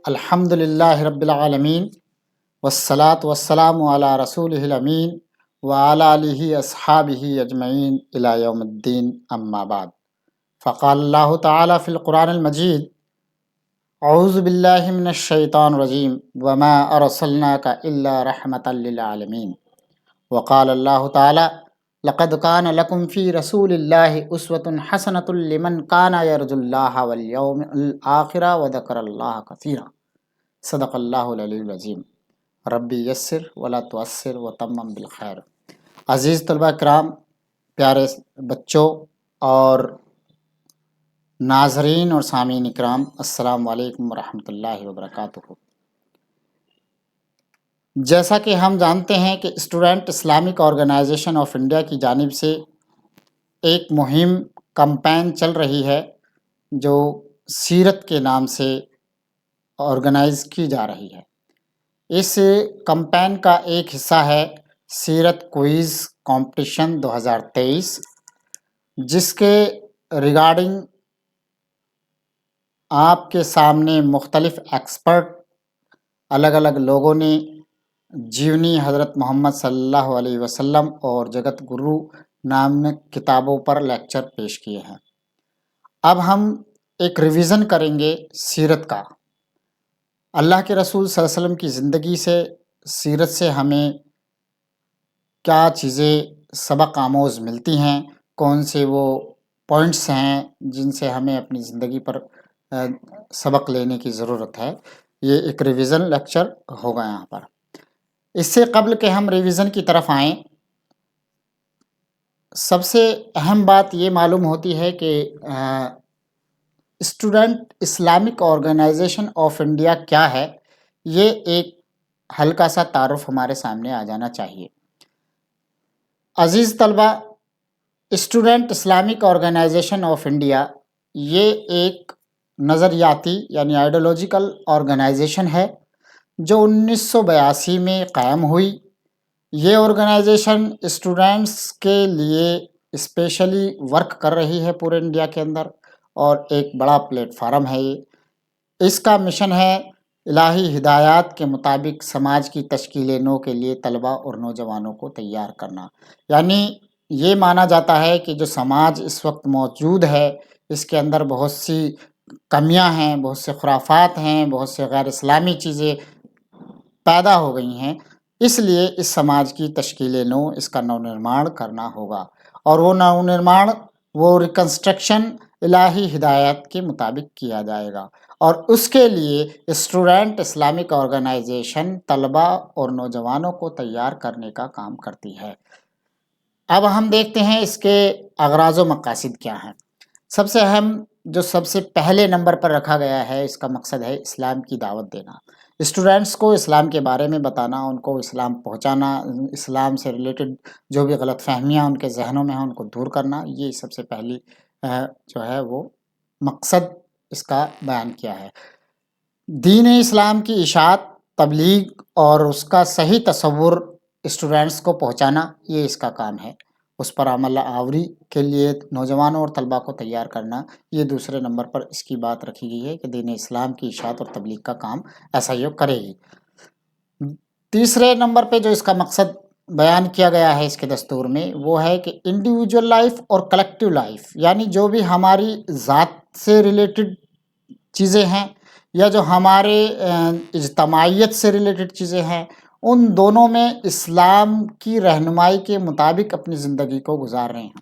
الحمد للہ رب العالمین والصلاة والسلام علی رسولہ الامین وعلی آلہ اصحابہ اجمعین الی یوم الدین اما بعد فقال اللہ تعالی فی القرآن المجید اعوذ باللہ من الشیطان الرجیم وما ارسلناک الا رحمتا للعالمین وقال اللہ تعالی لقد کان لکم فی رسول اللہ اسوۃ حسنۃ لمن کان یرجو اللہ والیوم الآخر وذکر اللہ کثیرا صدق اللہ العلی العظیم ربی یسر ولا تعسر وتمم بالخیر۔ عزیز طلبہ کرام، پیارے بچوں اور ناظرین اور سامعین کرام، السلام علیکم ورحمۃ اللہ وبرکاتہ۔ جیسا کہ ہم جانتے ہیں کہ Student Islamic Organisation of India کی جانب سے ایک مہم کمپین چل رہی ہے جو سیرت کے نام سے آرگنائز کی جا رہی ہے۔ اس کمپین کا ایک حصہ ہے سیرت کوئز کمپٹیشن 2023، جس کے ریگارڈنگ آپ کے سامنے مختلف ایکسپرٹ الگ الگ لوگوں نے جیونی حضرت محمد صلی اللہ علیہ وسلم اور جگت گرو نامک کتابوں پر لیکچر پیش کیے ہیں۔ اب ہم ایک ریویژن کریں گے سیرت کا۔ اللہ کے رسول صلی اللہ علیہ وسلم کی زندگی سے، سیرت سے ہمیں کیا چیزیں سبق آموز ملتی ہیں، کون سے وہ پوائنٹس ہیں جن سے ہمیں اپنی زندگی پر سبق لینے کی ضرورت ہے۔ یہ ایک ریویژن لیکچر ہوگا یہاں پر۔ اس سے قبل کہ ہم ریویژن کی طرف آئیں، سب سے اہم بات یہ معلوم ہوتی ہے کہ Student Islamic Organisation of India کیا ہے، یہ ایک ہلکا سا تعارف ہمارے سامنے آ جانا چاہیے۔ عزیز طلبہ، Student Islamic Organisation of India یہ ایک نظریاتی یعنی آئیڈیولوجیکل آرگنائزیشن ہے جو 1982 میں قائم ہوئی۔ یہ آرگنائزیشن اسٹوڈنٹس کے لیے اسپیشلی ورک کر رہی ہے پورے انڈیا کے اندر، اور ایک بڑا پلیٹ فارم ہے یہ۔ اس کا مشن ہے الہی ہدایات کے مطابق سماج کی تشکیل نو کے لیے طلبہ اور نوجوانوں کو تیار کرنا۔ یعنی یہ مانا جاتا ہے کہ جو سماج اس وقت موجود ہے اس کے اندر بہت سی کمیاں ہیں، بہت سے خرافات ہیں، بہت سے غیر اسلامی چیزیں پیدا ہو گئی ہیں، اس لیے اس سماج کی تشکیل نو، اس کا نو نرمان کرنا ہوگا، اور وہ نو نرمان، وہ ریکنسٹرکشن الہی ہدایت کے مطابق کیا جائے گا، اور اس کے لیے اسٹوڈنٹ اسلامک آرگنائزیشن طلبہ اور نوجوانوں کو تیار کرنے کا کام کرتی ہے۔ اب ہم دیکھتے ہیں اس کے اغراض و مقاصد کیا ہیں۔ سب سے اہم جو سب سے پہلے نمبر پر رکھا گیا ہے، اس کا مقصد ہے اسلام کی دعوت دینا، اسٹوڈنٹس کو اسلام کے بارے میں بتانا، ان کو اسلام پہنچانا، اسلام سے ریلیٹڈ جو بھی غلط فہمیاں ان کے ذہنوں میں ہیں ان کو دور کرنا، یہ سب سے پہلی جو ہے وہ مقصد اس کا بیان کیا ہے۔ دین اسلام کی اشاعت، تبلیغ اور اس کا صحیح تصور اسٹوڈنٹس کو پہنچانا، یہ اس کا کام ہے۔ اس پر عمل آوری کے لیے نوجوانوں اور طلباء کو تیار کرنا، یہ دوسرے نمبر پر اس کی بات رکھی گئی ہے کہ دین اسلام کی اشاعت اور تبلیغ کا کام ایسا یہ کرے گی۔ تیسرے نمبر پہ جو اس کا مقصد بیان کیا گیا ہے اس کے دستور میں، وہ ہے کہ انڈیویجول لائف اور کلیکٹیو لائف، یعنی جو بھی ہماری ذات سے ریلیٹڈ چیزیں ہیں یا جو ہمارے اجتماعیت سے ریلیٹڈ چیزیں ہیں، ان دونوں میں اسلام کی رہنمائی کے مطابق اپنی زندگی کو گزار رہے ہیں۔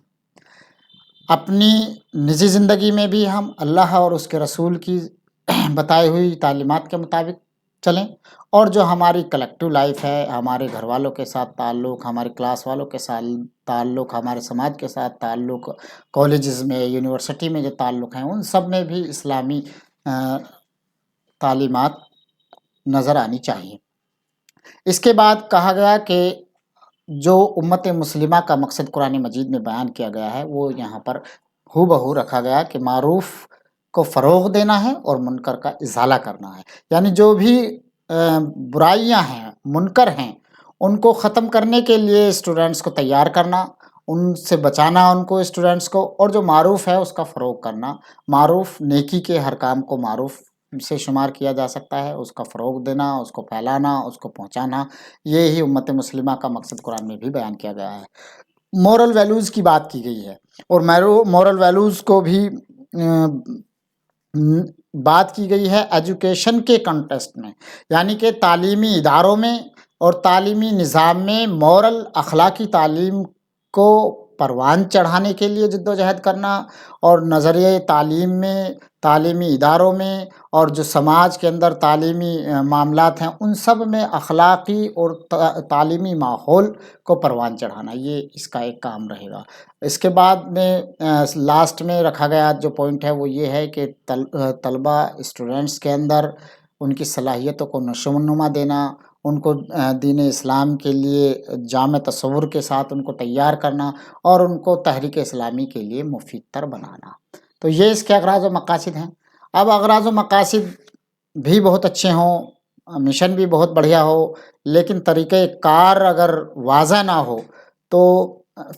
اپنی نجی زندگی میں بھی ہم اللہ اور اس کے رسول کی بتائی ہوئی تعلیمات کے مطابق چلیں، اور جو ہماری کلیکٹیو لائف ہے، ہمارے گھر والوں کے ساتھ تعلق، ہمارے کلاس والوں کے ساتھ تعلق، ہمارے سماج کے ساتھ تعلق، کالجز میں، یونیورسٹی میں جو تعلق ہیں، ان سب میں بھی اسلامی تعلیمات نظر آنی چاہیے۔ اس کے بعد کہا گیا کہ جو امت مسلمہ کا مقصد قرآن مجید میں بیان کیا گیا ہے، وہ یہاں پر ہو بہو رکھا گیا کہ معروف کو فروغ دینا ہے اور منکر کا ازالہ کرنا ہے۔ یعنی جو بھی برائیاں ہیں، منکر ہیں، ان کو ختم کرنے کے لیے اسٹوڈنٹس کو تیار کرنا، ان سے بچانا ان کو اسٹوڈنٹس کو، اور جو معروف ہے اس کا فروغ کرنا۔ معروف نیکی کے ہر کام کو معروف سے شمار کیا جا سکتا ہے، اس کا فروغ دینا، اس کو پھیلانا، اس کو پہنچانا، یہی امت مسلمہ کا مقصد قرآن میں بھی بیان کیا گیا ہے۔ مورل ویلیوز کی بات کی گئی ہے، اور مورل ویلیوز کو بھی بات کی گئی ہے ایجوکیشن کے کنٹیکسٹ میں، یعنی کہ تعلیمی اداروں میں اور تعلیمی نظام میں مورل اخلاقی تعلیم کو پروان چڑھانے کے لیے جد و جہد کرنا، اور نظریہ تعلیم میں، تعلیمی اداروں میں، اور جو سماج کے اندر تعلیمی معاملات ہیں ان سب میں اخلاقی اور تعلیمی ماحول کو پروان چڑھانا، یہ اس کا ایک کام رہے گا۔ اس کے بعد میں لاسٹ میں رکھا گیا جو پوائنٹ ہے وہ یہ ہے کہ طلبہ اسٹوڈنٹس کے اندر ان کی صلاحیتوں کو نشو و نما دینا، ان کو دین اسلام کے لیے جامع تصور کے ساتھ ان کو تیار کرنا، اور ان کو تحریک اسلامی کے لیے مفید تر بنانا۔ تو یہ اس کے اغراض و مقاصد ہیں۔ اب اغراض و مقاصد بھی بہت اچھے ہوں، مشن بھی بہت بڑھیا ہو، لیکن طریقہ کار اگر واضح نہ ہو تو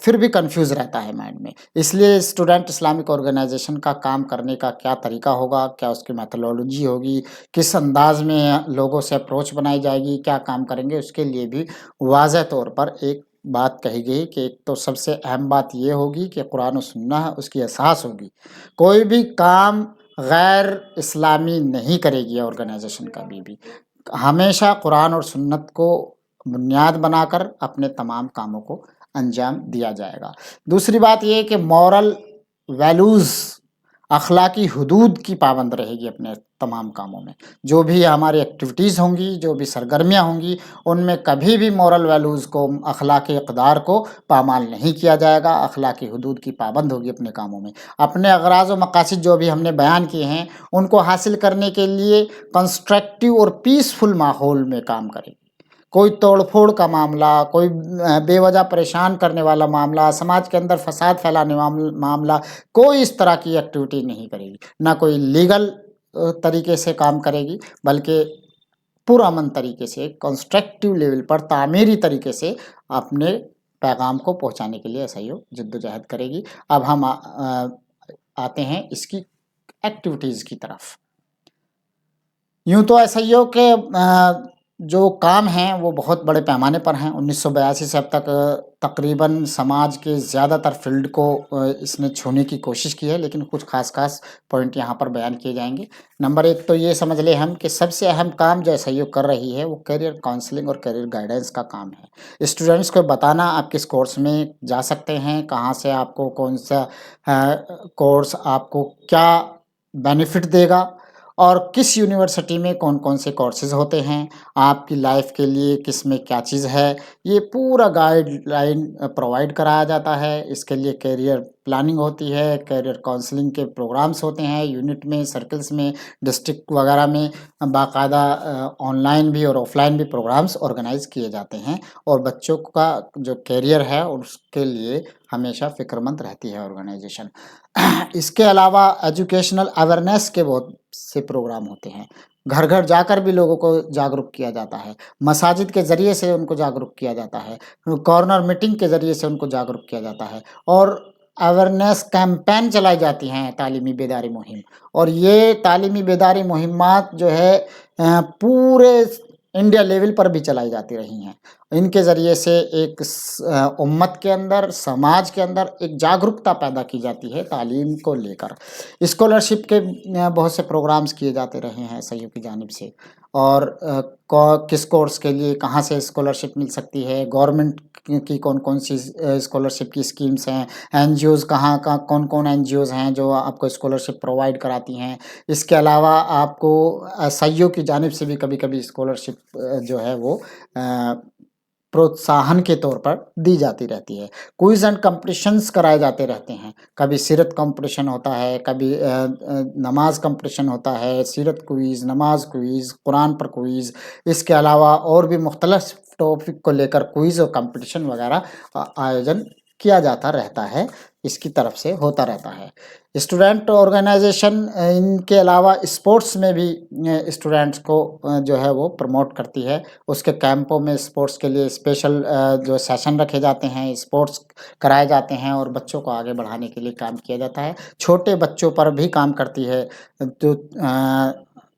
پھر بھی کنفیوز رہتا ہے مائنڈ میں۔ اس لیے اسٹوڈنٹ اسلامک آرگنائزیشن کا کام کرنے کا کیا طریقہ ہوگا، کیا اس کی میتھڈولوجی ہوگی، کس انداز میں لوگوں سے اپروچ بنائی جائے گی، کیا کام کریں گے، اس کے لیے بھی واضح طور پر ایک بات کہی گئی کہ ایک تو سب سے اہم بات یہ ہوگی کہ قرآن و سنت ہے، اس کی اساس ہوگی۔ کوئی بھی کام غیر اسلامی نہیں کرے گی آرگنائزیشن کا بھی ہمیشہ قرآن اور سنت کو بنیاد بنا کر اپنے تمام کاموں کو انجام دیا جائے گا۔ دوسری بات یہ کہ مورل ویلیوز، اخلاقی حدود کی پابند رہے گی اپنے تمام کاموں میں۔ جو بھی ہماری ایکٹیویٹیز ہوں گی، جو بھی سرگرمیاں ہوں گی، ان میں کبھی بھی مورل ویلیوز کو، اخلاقی اقدار کو پامال نہیں کیا جائے گا، اخلاقی حدود کی پابند ہوگی اپنے کاموں میں۔ اپنے اغراض و مقاصد جو بھی ہم نے بیان کیے ہیں ان کو حاصل کرنے کے لیے کنسٹرکٹیو اور پیسفل ماحول میں کام کرے گی۔ کوئی توڑ پھوڑ کا معاملہ، کوئی بے وجہ پریشان کرنے والا معاملہ، سماج کے اندر فساد پھیلانے معاملہ، کوئی اس طرح کی ایکٹیویٹی نہیں کرے گی۔ نہ کوئی لیگل طریقے سے کام کرے گی، بلکہ پرامن طریقے سے، کنسٹرکٹیو لیول پر، تعمیری طریقے سے اپنے پیغام کو پہنچانے کے لیے ایسا ہی جد و جہد کرے گی۔ اب ہم آتے ہیں اس کی ایکٹیویٹیز کی طرف۔ یوں تو ایسا ہی ہو کہ جو کام ہیں وہ بہت بڑے پیمانے پر ہیں۔ 1982 سے اب تک تقریباً سماج کے زیادہ تر فیلڈ کو اس نے چھونے کی کوشش کی ہے، لیکن کچھ خاص پوائنٹ یہاں پر بیان کیے جائیں گے۔ نمبر 1 تو یہ سمجھ لیں ہم کہ سب سے اہم کام جو ایس آئی او کر رہی ہے وہ کیریئر کاؤنسلنگ اور کیریئر گائیڈنس کا کام ہے۔ اسٹوڈنٹس کو بتانا آپ کس کورس میں جا سکتے ہیں، کہاں سے آپ کو کون سا کورس آپ کو کیا بینیفٹ دے گا، اور کس یونیورسٹی میں کون کون سے کورسز ہوتے ہیں، آپ کی لائف کے لیے کس میں کیا چیز ہے، یہ پورا گائیڈ لائن پرووائڈ کرایا جاتا ہے۔ اس کے لیے کیریئر پلاننگ ہوتی ہے، کیریئر کاؤنسلنگ کے پروگرامز ہوتے ہیں، یونٹ میں، سرکلز میں، ڈسٹرکٹ وغیرہ میں باقاعدہ آن لائن بھی اور آف لائن بھی پروگرامز آرگنائز کیے جاتے ہیں، اور بچوں کا جو کیریئر ہے اس کے لیے ہمیشہ فکر مند رہتی ہے آرگنائزیشن۔ اس کے علاوہ ایجوکیشنل اویرنیس کے بہت سے پروگرام ہوتے ہیں، گھر گھر جا کر بھی لوگوں کو جاگرک کیا جاتا ہے، مساجد کے ذریعے سے ان کو جاگرک کیا جاتا ہے، کارنر میٹنگ کے ذریعے سے ان کو جاگرک کیا جاتا ہے، اور اویرنیس کیمپین چلائی جاتی ہیں، تعلیمی بیداری مہم۔ اور یہ تعلیمی بیداری مہمات جو ہے پورے انڈیا لیول پر بھی چلائی جاتی رہی ہیں۔ ان کے ذریعے سے ایک امت کے اندر، سماج کے اندر ایک جاگرکتا پیدا کی جاتی ہے تعلیم کو لے کر۔ اسکالرشپ کے بہت سے پروگرامز کیے جاتے رہے ہیں سیوں کی جانب سے، اور کس کورس کے لیے کہاں سے اسکالرشپ مل سکتی ہے، گورنمنٹ کی کون کون سی اسکالرشپ کی اسکیمز ہیں، این جی اوز کہاں کون کون این جی اوز ہیں جو آپ کو اسکالرشپ پرووائڈ کراتی ہیں۔ اس کے علاوہ آپ کو سیوں کی جانب سے بھی کبھی کبھی اسکالرشپ جو ہے وہ پروتساہن کے طور پر دی جاتی رہتی ہے۔ کوئز اینڈ کمپٹیشنز کرائے جاتے رہتے ہیں، کبھی سیرت کمپٹیشن ہوتا ہے، کبھی نماز کمپٹیشن ہوتا ہے، سیرت کوئز، نماز کوئز، قرآن پر کوئز۔ اس کے علاوہ اور بھی مختلف ٹاپک کو لے کر کوئز اور کمپٹیشن وغیرہ آیوجن کیا جاتا رہتا ہے، اس کی طرف سے ہوتا رہتا ہے۔ اسٹوڈنٹ آرگنائزیشن ان کے علاوہ اسپورٹس میں بھی اسٹوڈنٹس کو جو ہے وہ پروموٹ کرتی ہے۔ اس کے کیمپوں میں اسپورٹس کے لیے اسپیشل جو سیشن رکھے جاتے ہیں، اسپورٹس کرائے جاتے ہیں، اور بچوں کو آگے بڑھانے کے لیے کام کیا جاتا ہے۔ چھوٹے بچوں پر بھی کام کرتی ہے، تو